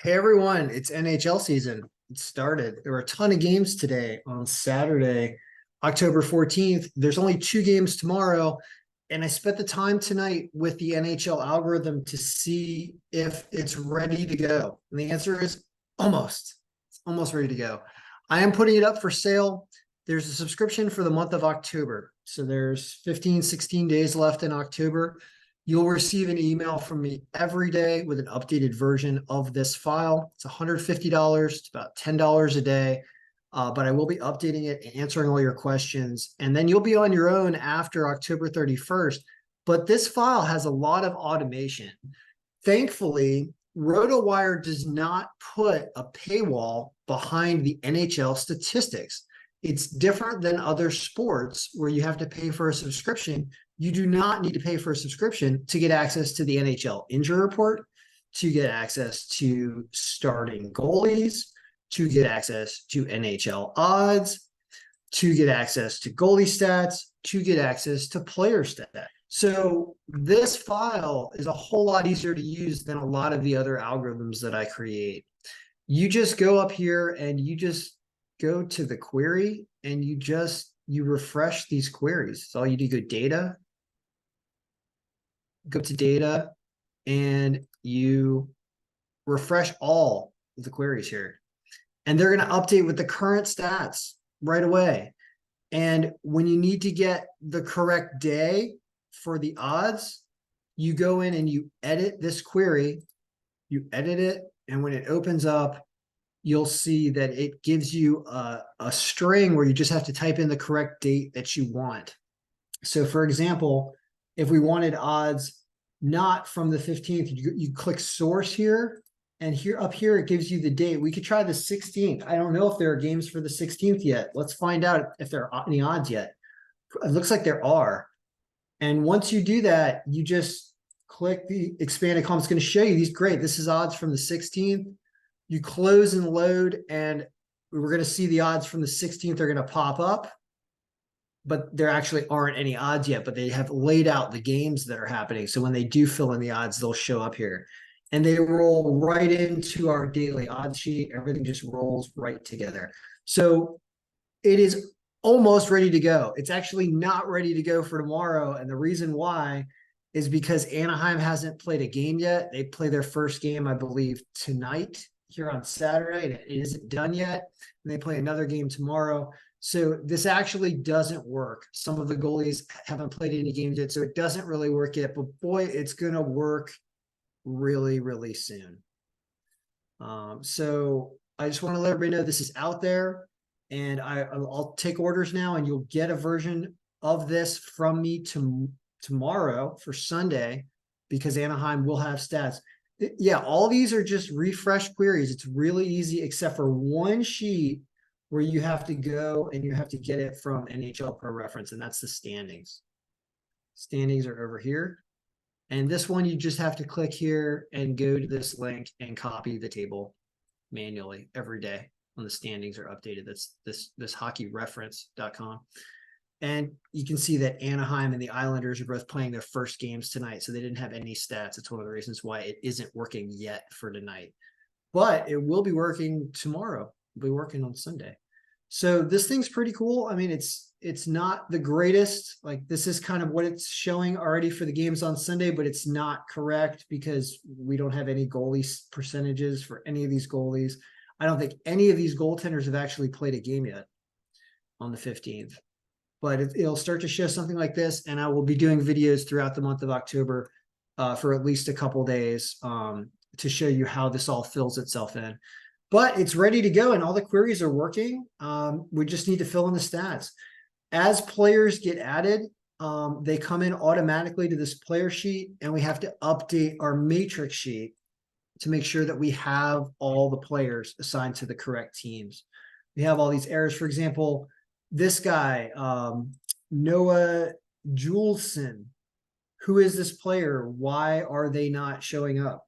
Hey everyone, it's NHL season. It started. There were a ton of games today on Saturday, October 14th. There's only two games tomorrow. And I spent the time tonight with the NHL algorithm to see if it's ready to go. And the answer is almost. It's almost ready to go. I am putting it up for sale. There's a subscription for the month of October. So there's 15, 16 days left in October. You'll receive an email from me every day with an updated version of this file. It's $150. It's about $10 a day. But I will be updating it and answering all your questions. And then you'll be on your own after October 31st. But this file has a lot of automation. Thankfully, RotoWire does not put a paywall behind the NHL statistics. It's different than other sports where you have to pay for a subscription. You do not need to pay for a subscription to get access to the NHL injury report, to get access to starting goalies, to get access to NHL odds, to get access to goalie stats, to get access to player stats. So this file is a whole lot easier to use than a lot of the other algorithms that I create. You just go up here and you just go to the query and you refresh these queries. So all you do, go to data, and you refresh all of the queries here. And they're going to update with the current stats right away. And when you need to get the correct day for the odds, you go in and you edit this query, you edit it, and when it opens up, you'll see that it gives you a string where you just have to type in the correct date that you want. So for example, if we wanted odds not from the 15th, you click source here, and here up here, it gives you the date. We could try the 16th. I don't know if there are games for the 16th yet. Let's find out if there are any odds yet. It looks like there are. And once you do that, you just click the expanded column. It's going to show you these. Great. This is odds from the 16th. You close and load, and we're going to see the odds from the 16th are going to pop up. But there actually aren't any odds yet, but they have laid out the games that are happening. So when they do fill in the odds, they'll show up here. And they roll right into our daily odds sheet. Everything just rolls right together. So it is almost ready to go. It's actually not ready to go for tomorrow. And the reason why is because Anaheim hasn't played a game yet. They play their first game, I believe, tonight here on Saturday. And it isn't done yet. And they play another game tomorrow. So this actually doesn't work. Some of the goalies haven't played any games yet, so it doesn't really work yet. But boy, it's going to work really, really soon. So I just want to let everybody know this is out there, and I'll take orders now, and you'll get a version of this from me tomorrow for Sunday, because Anaheim will have stats. Yeah, all these are just refresh queries. It's really easy, except for one sheet where you have to go and you have to get it from NHL Pro Reference, and that's the standings. Standings are over here. And this one, you just have to click here and go to this link and copy the table manually every day when the standings are updated. That's this hockeyreference.com. And you can see that Anaheim and the Islanders are both playing their first games tonight, so they didn't have any stats. It's one of the reasons why it isn't working yet for tonight. But it will be working tomorrow. It'll be working on Sunday. So this thing's pretty cool. I mean, it's not the greatest. Like, this is kind of what it's showing already for the games on Sunday, but it's not correct because we don't have any goalie percentages for any of these goalies. I don't think any of these goaltenders have actually played a game yet on the 15th. But it'll start to show something like this, and I will be doing videos throughout the month of October for at least a couple days to show you how this all fills itself in. But it's ready to go, and all the queries are working. We just need to fill in the stats. As players get added, they come in automatically to this player sheet, and we have to update our matrix sheet to make sure that we have all the players assigned to the correct teams. We have all these errors. For example, this guy, Noah Juleson. Who is this player? Why are they not showing up?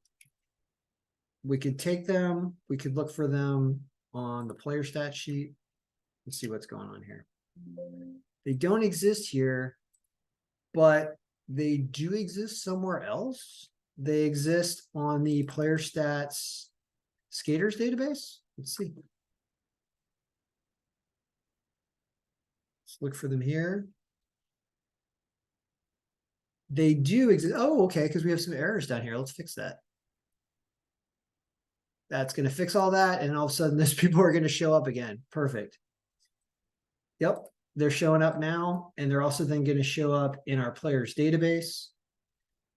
We could take them. We could look for them on the player stat sheet and see what's going on here. They don't exist here, but they do exist somewhere else. They exist on the player stats Skaters database. Let's see. Let's look for them here. They do exist. Oh, okay, because we have some errors down here. Let's fix that. That's going to fix all that, and all of a sudden those people are going to show up again. Perfect. Yep, they're showing up now, and they're also then going to show up in our players database.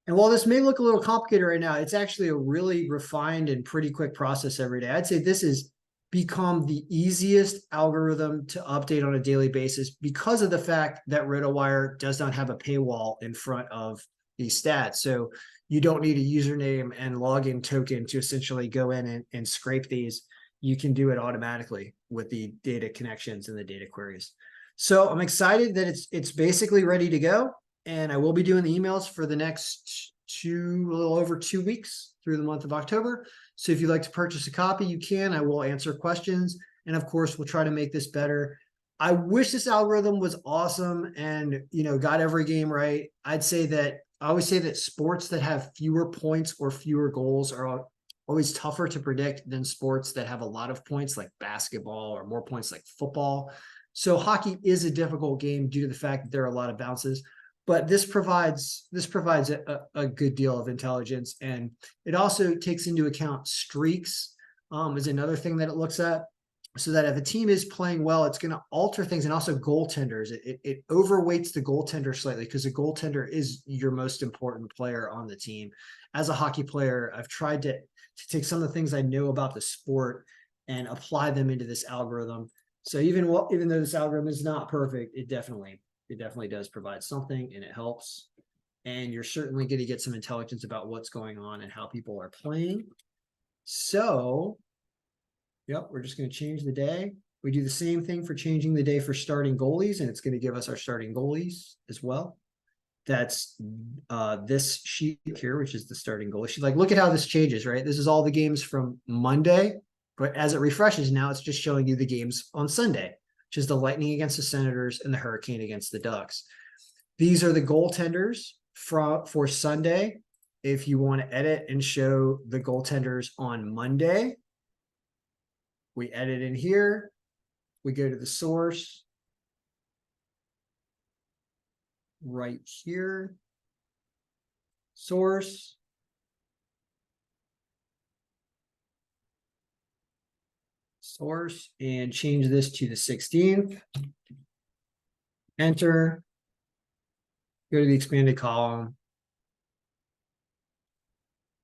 And while this may look a little complicated right now, it's actually a really refined and pretty quick process every day. I'd say this has become the easiest algorithm to update on a daily basis because of the fact that RotoWire does not have a paywall in front of these stats. So you don't need a username and login token to essentially go in and scrape these. You can do it automatically with the data connections and the data queries. So I'm excited that it's basically ready to go. And I will be doing the emails for the next a little over 2 weeks through the month of October. So if you'd like to purchase a copy, you can. I will answer questions. And of course, we'll try to make this better. I wish this algorithm was awesome and, got every game right. I always say that sports that have fewer points or fewer goals are always tougher to predict than sports that have a lot of points like basketball or more points like football. So hockey is a difficult game due to the fact that there are a lot of bounces. But this provides a good deal of intelligence, and it also takes into account streaks is another thing that it looks at, so that if a team is playing well, it's going to alter things, and also goaltenders. It overweights the goaltender slightly because the goaltender is your most important player on the team. As a hockey player, I've tried to take some of the things I know about the sport and apply them into this algorithm. So even though this algorithm is not perfect, it definitely does provide something, and it helps. And you're certainly going to get some intelligence about what's going on and how people are playing. So, yep, we're just going to change the day. We do the same thing for changing the day for starting goalies, and it's going to give us our starting goalies as well. That's this sheet here, which is the starting goalie sheet. Like, look at how this changes, right? This is all the games from Monday, but as it refreshes now, it's just showing you the games on Sunday, which is the Lightning against the Senators and the Hurricane against the Ducks. These are the goaltenders for Sunday. If you want to edit and show the goaltenders on Monday, we edit in here. We go to the source right here. Source. And change this to the 16th. Enter. Go to the expanded column.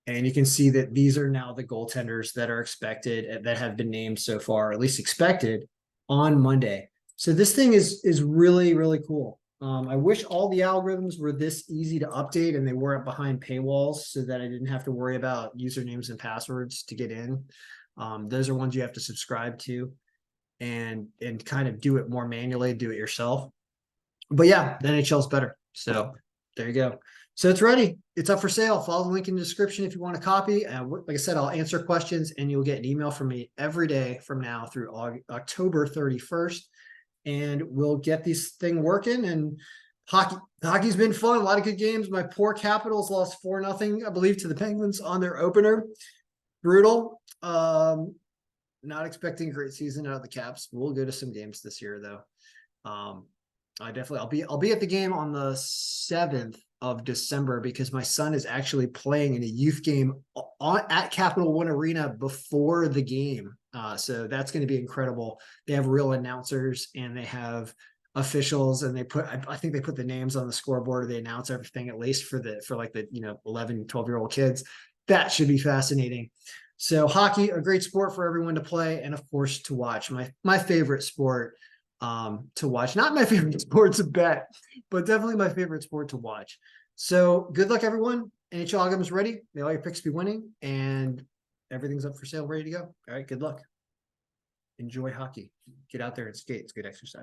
And you can see that these are now the goaltenders that are expected, that have been named so far, at least expected, on Monday. So this thing is really, really cool. I wish all the algorithms were this easy to update and they weren't behind paywalls so that I didn't have to worry about usernames and passwords to get in. Those are ones you have to subscribe to and kind of do it more manually, do it yourself. But yeah, the NHL is better. So there you go. So it's ready. It's up for sale. Follow the link in the description if you want a copy. Like I said, I'll answer questions and you'll get an email from me every day from now through October 31st. And we'll get this thing working. And hockey's been fun. A lot of good games. My poor Capitals lost 4-0, I believe, to the Penguins on their opener. Brutal. Not expecting a great season out of the Caps. We'll go to some games this year, though. I'll be at the game on the 7th of December because my son is actually playing in a youth game at Capital One Arena before the game. So that's going to be incredible. They have real announcers and they have officials, and I think they put the names on the scoreboard, or they announce everything, at least for like the 11, 12-year-old kids. That should be fascinating. So hockey, a great sport for everyone to play, and of course to watch. My favorite sport to watch. Not my favorite sport to bet, but definitely my favorite sport to watch. So good luck, everyone. NHL Algorithm's ready. May all your picks be winning, and everything's up for sale, ready to go. All right, good luck. Enjoy hockey. Get out there and skate. It's good exercise.